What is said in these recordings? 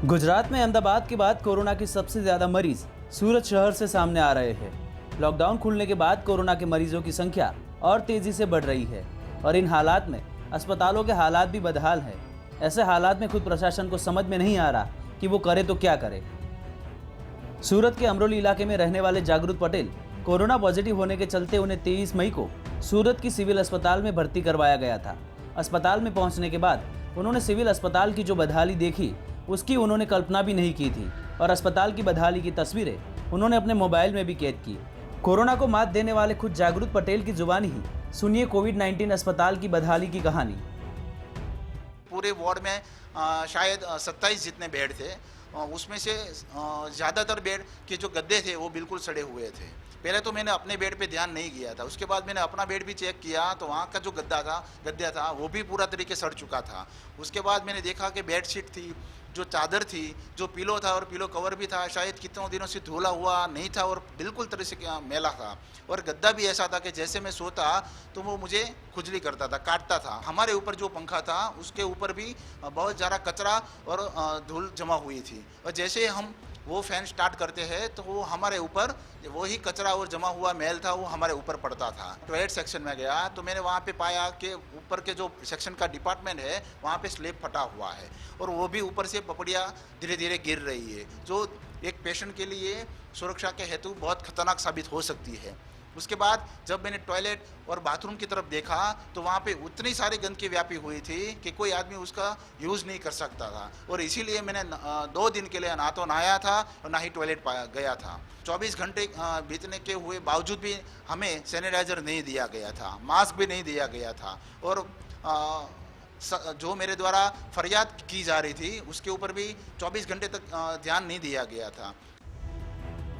गुजरात में अहमदाबाद के बाद कोरोना के सबसे ज्यादा मरीज सूरत शहर से सामने आ रहे हैं। लॉकडाउन खुलने के बाद कोरोना के मरीजों की संख्या और तेजी से बढ़ रही है और इन हालात में अस्पतालों के हालात भी बदहाल है। ऐसे हालात में खुद प्रशासन को समझ में नहीं आ रहा कि वो करे तो क्या करे। सूरत के अमरोली इलाके में रहने वाले जागृत पटेल कोरोना पॉजिटिव होने के चलते उन्हें 23 मई को सूरत की सिविल अस्पताल में भर्ती करवाया गया था। अस्पताल में पहुंचने के बाद उन्होंने सिविल अस्पताल की जो बदहाली देखी उसकी उन्होंने कल्पना भी नहीं की थी और अस्पताल की बदहाली की तस्वीरें उन्होंने अपने मोबाइल में भी कैद की। कोरोना को मात देने वाले खुद जागृत पटेल की जुबानी ही सुनिए कोविड-19 अस्पताल की बदहाली की कहानी। पूरे वार्ड में शायद 27 जितने बेड थे, उसमें से ज़्यादातर बेड के जो गद्दे थे वो बिल्कुल सड़े हुए थे। पहले तो मैंने अपने बेड पे ध्यान नहीं किया था, उसके बाद मैंने अपना बेड भी चेक किया तो वहाँ का जो गद्दा था वो भी पूरा तरीके सड़ चुका था। उसके बाद मैंने देखा कि बेडशीट थी, जो चादर थी, जो पिलो था और पिलो कवर भी था, शायद कितनों दिनों से धुला हुआ नहीं था और बिल्कुल तरह से मैला था। और गद्दा भी ऐसा था कि जैसे मैं सोता तो वो मुझे खुजली करता था, काटता था। हमारे ऊपर जो पंखा था उसके ऊपर भी बहुत ज़्यादा कचरा और धूल जमा हुई थी और जैसे हम वो फैन स्टार्ट करते हैं तो वो हमारे ऊपर वही कचरा और जमा हुआ मैल था वो हमारे ऊपर पड़ता था। टॉयलेट सेक्शन में गया तो मैंने वहाँ पे पाया कि ऊपर के जो सेक्शन का डिपार्टमेंट है वहाँ पे स्लैब फटा हुआ है और वो भी ऊपर से पपड़ियाँ धीरे धीरे गिर रही है, जो एक पेशेंट के लिए सुरक्षा के हेतु बहुत खतरनाक साबित हो सकती है। उसके बाद जब मैंने टॉयलेट और बाथरूम की तरफ देखा तो वहाँ पे उतनी सारी गंदगी व्यापी हुई थी कि कोई आदमी उसका यूज़ नहीं कर सकता था और इसीलिए मैंने 2 दिन के लिए ना तो नहाया था और ना ही टॉयलेट गया था। 24 घंटे बीतने के हुए बावजूद भी हमें सैनिटाइज़र नहीं दिया गया था, मास्क भी नहीं दिया गया था और जो मेरे द्वारा फरियाद की जा रही थी उसके ऊपर भी 24 घंटे तक ध्यान नहीं दिया गया था।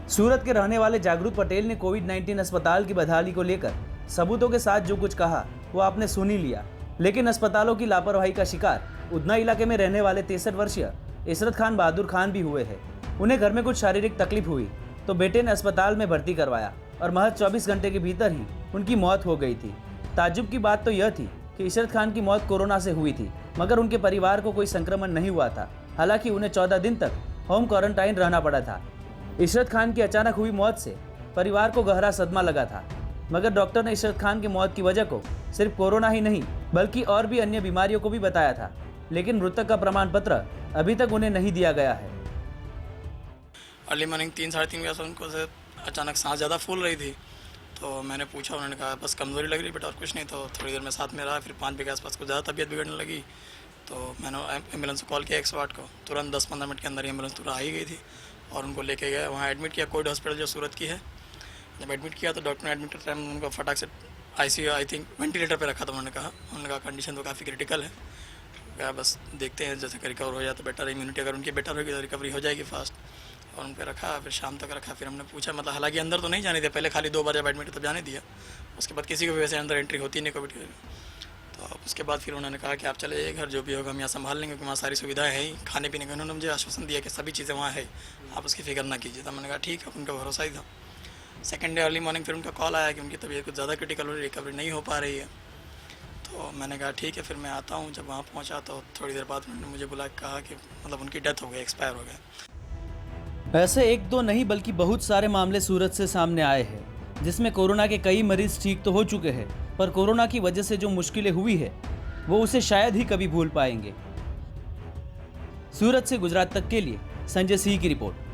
सूरत के रहने वाले जागृत पटेल ने कोविड-19 अस्पताल की बदहाली को लेकर सबूतों के साथ जो कुछ कहा वो आपने सुन ही लिया, लेकिन अस्पतालों की लापरवाही का शिकार उधना इलाके में रहने वाले 63 वर्षीय इशरत खान बहादुर खान भी हुए हैं। उन्हें घर में कुछ शारीरिक तकलीफ हुई तो बेटे ने अस्पताल में भर्ती करवाया और महज 24 घंटे के भीतर ही उनकी मौत हो गई थी। ताज्जुब की बात तो यह थी कि इशरत खान की मौत कोरोना से हुई थी मगर उनके परिवार को कोई संक्रमण नहीं हुआ था। हालांकि उन्हें 14 दिन तक होम क्वारंटाइन रहना पड़ा था। इशरत खान की अचानक हुई मौत से परिवार को गहरा सदमा लगा था मगर डॉक्टर ने इशरत खान की मौत की वजह को सिर्फ कोरोना ही नहीं बल्कि और भी अन्य बीमारियों को भी बताया था, लेकिन मृतक का प्रमाण पत्र अभी तक उन्हें नहीं दिया गया है। अर्ली मॉर्निंग 3-3:30 बजे उनको से अचानक सांस ज़्यादा फूल रही थी तो मैंने पूछा, उन्होंने कहा बस कमज़ोरी लग रही बेटा और कुछ नहीं। तो थोड़ी देर में साथ में रहा, फिर 5 बजे के आसपास को ज़्यादा तबीयत बिगड़ने लगी तो मैंने एम्बुलेंस को कॉल किया 108 को। तुरंत 10-15 मिनट के अंदर एम्बुलेंस तुरंत आ ही गई थी और उनको लेके गए, वहाँ एडमिट किया कोविड हॉस्पिटल जो सूरत की है। जब एडमिट किया तो डॉक्टर ने एडमिट करते टाइम उनको फटाक से आईसीयू आई थिंक वेंटिलेटर पे रखा था। उन्होंने कहा कंडीशन तो काफ़ी क्रिटिकल है, क्या बस देखते हैं जैसे रिकवर हो जाए तो बेटर, इम्यूनिटी अगर उनकी बेटर होगी तो रिकवरी हो जाएगी फास्ट। और उन पर रखा, फिर शाम तक रखा। फिर हमने पूछा, मतलब हालांकि अंदर तो नहीं जाने दिया, पहले खाली 2 बार जब एडमिट तब जाने दिया, उसके बाद किसी को भी वैसे अंदर एंट्री होती नहीं कोविड के। तो उसके बाद फिर उन्होंने कहा कि आप चले जाइए घर, जो भी होगा हम यहाँ संभाल लेंगे क्योंकि वहाँ सारी सुविधाएं हैं ही, खाने पीने का। उन्होंने मुझे आश्वासन दिया कि सभी चीज़ें वहाँ है, आप उसकी फिक्र ना कीजिए। तो मैंने कहा ठीक है, उनका भरोसा ही था। सेकेंड डे अर्ली मॉर्निंग फिर उनका कॉल आया कि उनकी तबीयत कुछ ज़्यादा क्रिटिकल हो रही है, रिकवरी नहीं हो पा रही है। तो मैंने कहा ठीक है, फिर मैं आता हूँ। जब वहाँ पहुँचा तो थोड़ी देर बाद उन्होंने मुझे बुला के कहा कि मतलब उनकी डेथ हो गई, एक्सपायर हो गया। ऐसे 1-2 नहीं बल्कि बहुत सारे मामले सूरत से सामने आए हैं जिसमें कोरोना के कई मरीज ठीक तो हो चुके हैं पर कोरोना की वजह से जो मुश्किलें हुई है वो उसे शायद ही कभी भूल पाएंगे। सूरत से गुजरात तक के लिए संजय सिंह की रिपोर्ट।